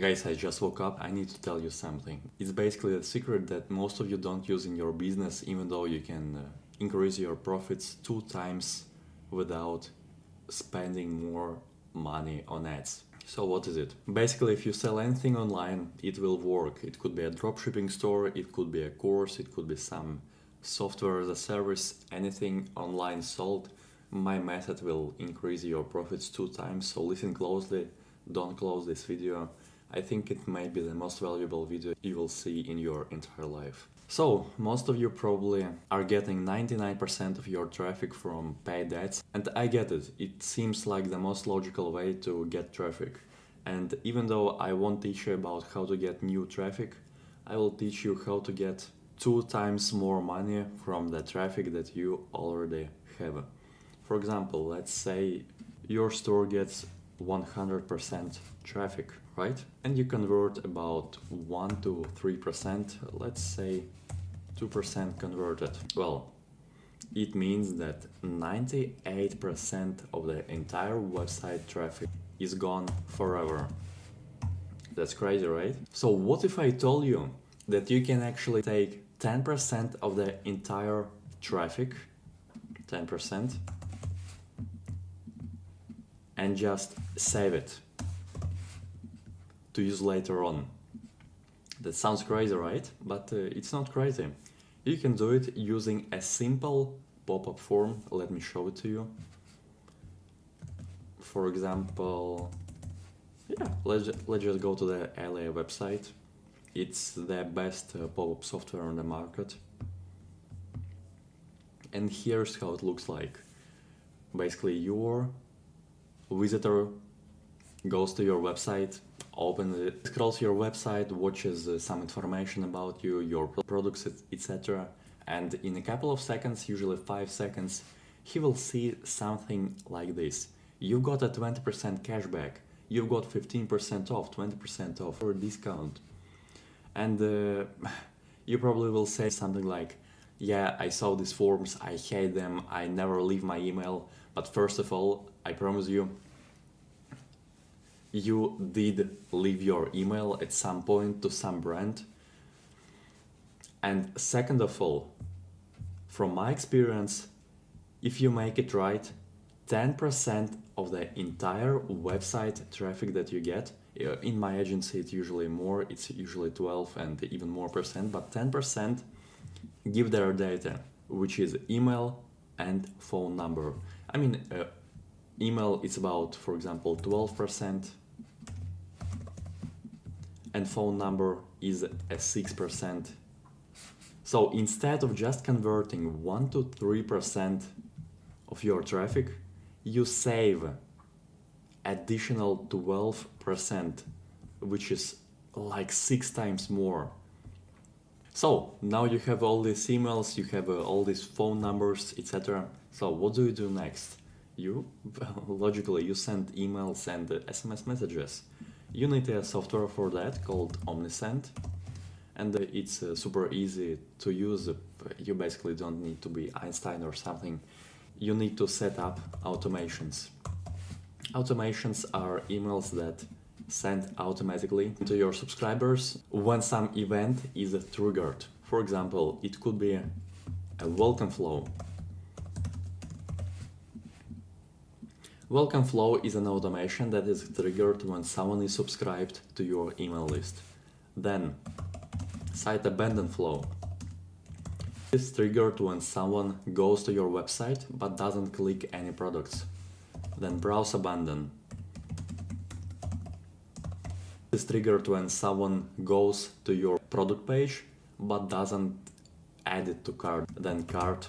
Guys, I just woke up. I need to tell you something. It's basically a secret that most of you don't use in your business, even though you can increase your profits 2 times without spending more money on ads. So what is it? Basically, if you sell anything online, it will work. It could be a dropshipping store, it could be a course, it could be some software as a service, anything online sold. My method will increase your profits 2 times. So listen closely, don't close this video. I think it may be the most valuable video you will see in your entire life. So, most of you probably are getting 99% of your traffic from paid ads, and I get it. It seems like the most logical way to get traffic. And even though I won't teach you about how to get new traffic, I will teach you how to get 2 times more money from the traffic that you already have. For example, let's say your store gets 100% traffic, right? And you convert about 1 to 3%, let's say 2% converted. Well, it means that 98% of the entire website traffic is gone forever. That's crazy, right? So what if I told you that you can actually take 10% of the entire traffic, 10%, and just save it to use later on? That sounds crazy, right? But it's not crazy. You can do it using a simple pop-up form. Let me show it to you. For example, let's just go to the LA website. It's the best pop-up software on the market. And here's how it looks like. Basically, your visitor goes to your website, opens it, scrolls your website, watches some information about you, your products, etc. And in a couple of seconds, usually 5 seconds, he will see something like this. You've got a 20% cashback, you've got 15% off, 20% off, or discount. And you probably will say something like, yeah, I saw these forms, I hate them, I never leave my email. But first of all, I promise you, you did leave your email at some point to some brand. And second of all, from my experience, if you make it right, 10% of the entire website traffic that you get, in my agency it's usually more, it's usually 12 and even more percent, but 10% give their data, which is email and phone number. I mean, email is about, for example, 12%, and phone number is a 6%. So instead of just converting 1 to 3% of your traffic, you save additional 12%, which is like 6 times more. So now you have all these emails, you have all these phone numbers, etc. So what do you do next? You, logically, you send emails and SMS messages. You need a software for that called Omnisend, and it's super easy to use. You basically don't need to be Einstein or something. You need to set up automations. Automations are emails that send automatically to your subscribers when some event is triggered. For example, it could be a welcome flow. Welcome flow is an automation that is triggered when someone is subscribed to your email list. Then, site abandon flow is triggered when someone goes to your website but doesn't click any products. Then browse abandon is triggered when someone goes to your product page but doesn't add it to cart. Then cart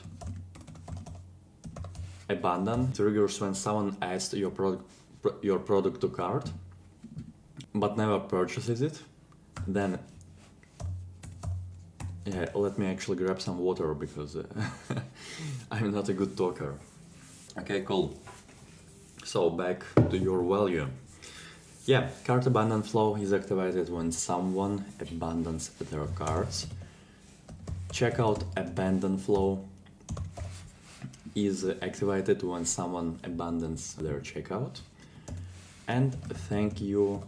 abandon triggers when someone adds your product to cart but never purchases it. Then let me actually grab some water because I'm not a good talker. Okay, cool. So back to your value. Yeah, cart abandon flow is activated when someone abandons their carts. Checkout abandon flow is activated when someone abandons their checkout. And thank you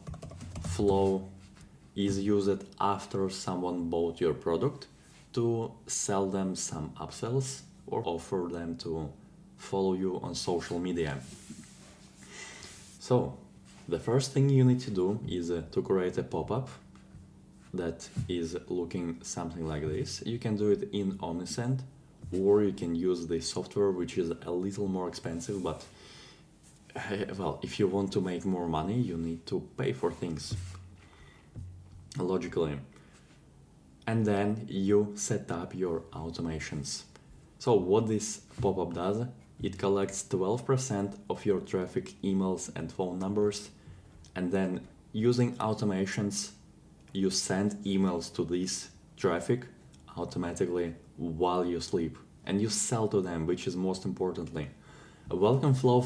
flow is used after someone bought your product to sell them some upsells or offer them to follow you on social media. So the first thing you need to do is to create a pop-up that is looking something like this. You can do it in Omnisend, or you can use the software, which is a little more expensive, but well, if you want to make more money, you need to pay for things, logically. And then you set up your automations. So what this pop-up does, it collects 12% of your traffic, emails and phone numbers, and then using automations, you send emails to this traffic automatically while you sleep, and you sell to them, which is most importantly. A welcome flow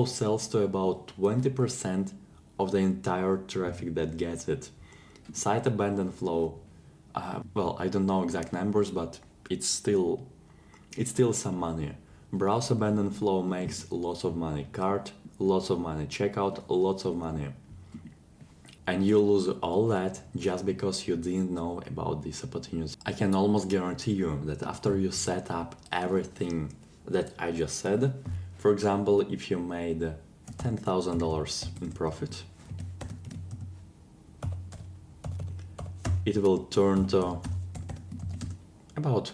sells to about 20% of the entire traffic that gets it. Site abandon flow, well, I don't know exact numbers, but it's still some money. Browse abandon flow makes lots of money. Cart, lots of money. Checkout, lots of money. And you lose all that just because you didn't know about these opportunities. I can almost guarantee you that after you set up everything that I just said, for example, if you made $10,000 in profit, it will turn to about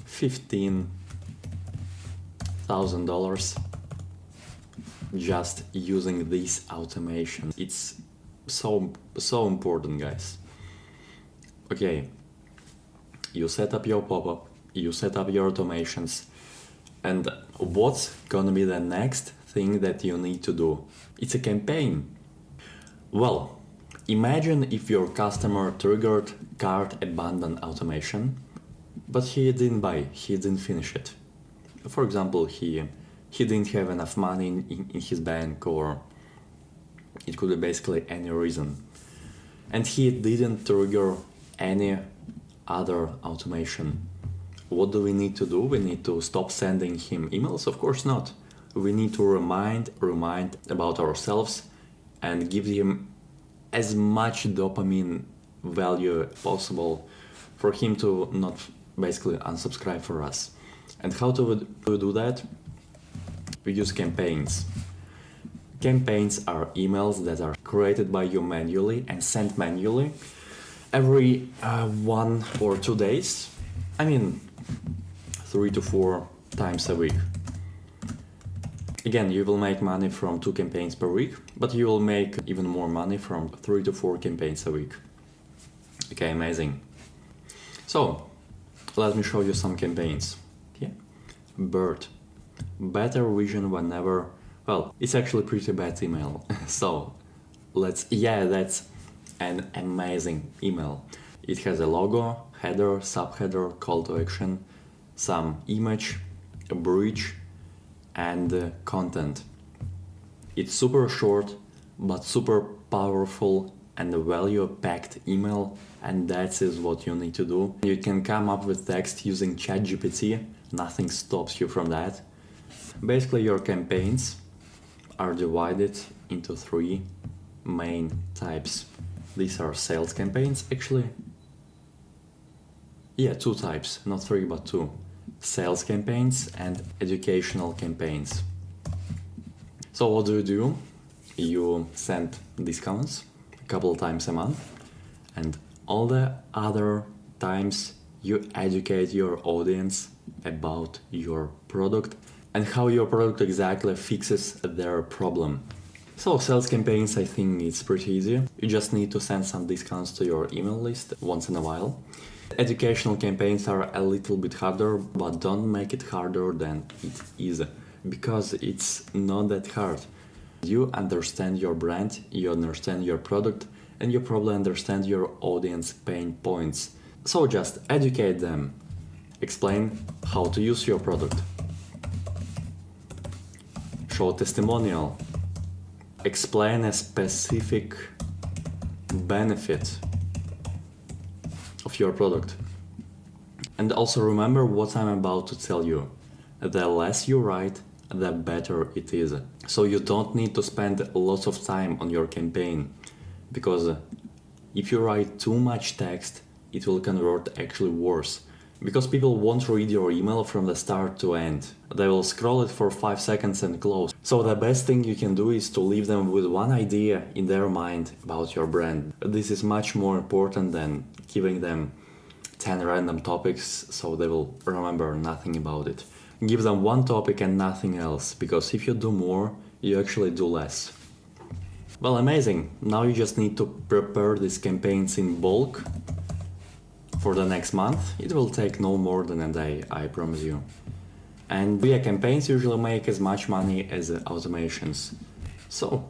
$15,000 just using this automation. It's so important, guys. Okay, you set up your pop-up, you set up your automations, and what's gonna be the next thing that you need to do? It's a campaign. Well, imagine if your customer triggered cart abandon automation, but he didn't buy, he didn't finish it. For example, he didn't have enough money in his bank, or it could be basically any reason. And he didn't trigger any other automation. What do we need to do? We need to stop sending him emails? Of course not. We need to remind about ourselves and give him as much dopamine value possible for him to not basically unsubscribe for us. And how to do that? We use campaigns. Campaigns are emails that are created by you manually and sent manually every 1 or 2 days. I mean, 3 to 4 times a week. Again, you will make money from 2 campaigns per week, but you will make even more money from 3 to 4 campaigns a week. Okay, amazing. So, let me show you some campaigns. Yeah. BERT. Better vision whenever... Well, it's actually pretty bad email. So, that's an amazing email. It has a logo, header, subheader, call to action, some image, a bridge, and content. It's super short, but super powerful and a value-packed email, and that is what you need to do. You can come up with text using ChatGPT, nothing stops you from that. Basically, your campaigns are divided into 3 main types. These are sales campaigns, actually. Yeah, 2 types, not 3 but 2. Sales campaigns and educational campaigns. So what do? You send discounts a couple times a month, and all the other times you educate your audience about your product and how your product exactly fixes their problem. So sales campaigns, I think it's pretty easy. You just need to send some discounts to your email list once in a while. Educational campaigns are a little bit harder, but don't make it harder than it is, because it's not that hard. You understand your brand, you understand your product, and you probably understand your audience pain points. So just educate them. Explain how to use your product. Show testimonial. Explain a specific benefit of your product. And also remember what I'm about to tell you. The less you write, the better it is. So you don't need to spend lots of time on your campaign, because If you write too much text, it will convert actually worse. Because people won't read your email from the start to end. They will scroll it for 5 seconds and close. So the best thing you can do is to leave them with one idea in their mind about your brand. This is much more important than giving them 10 random topics so they will remember nothing about it. Give them one topic and nothing else, because if you do more, you actually do less. Well, amazing. Now you just need to prepare these campaigns in bulk for the next month. It will take no more than a day, I promise you. And yeah, campaigns usually make as much money as automations. So,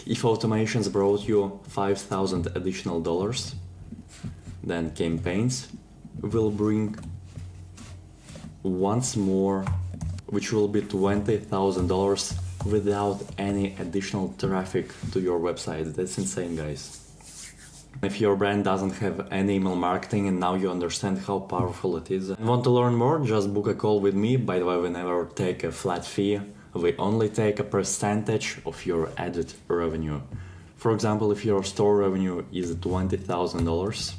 if automations brought you 5,000 additional dollars, then campaigns will bring once more, which will be $20,000 without any additional traffic to your website. That's insane, guys. If your brand doesn't have any email marketing and now you understand how powerful it is and want to learn more, just book a call with me. By the way, we never take a flat fee. We only take a percentage of your added revenue. For example, if your store revenue is $20,000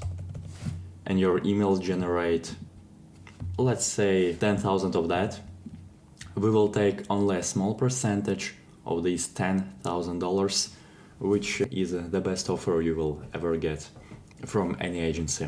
and your emails generate, let's say, 10,000 of that, we will take only a small percentage of these $10,000, which is the best offer you will ever get from any agency.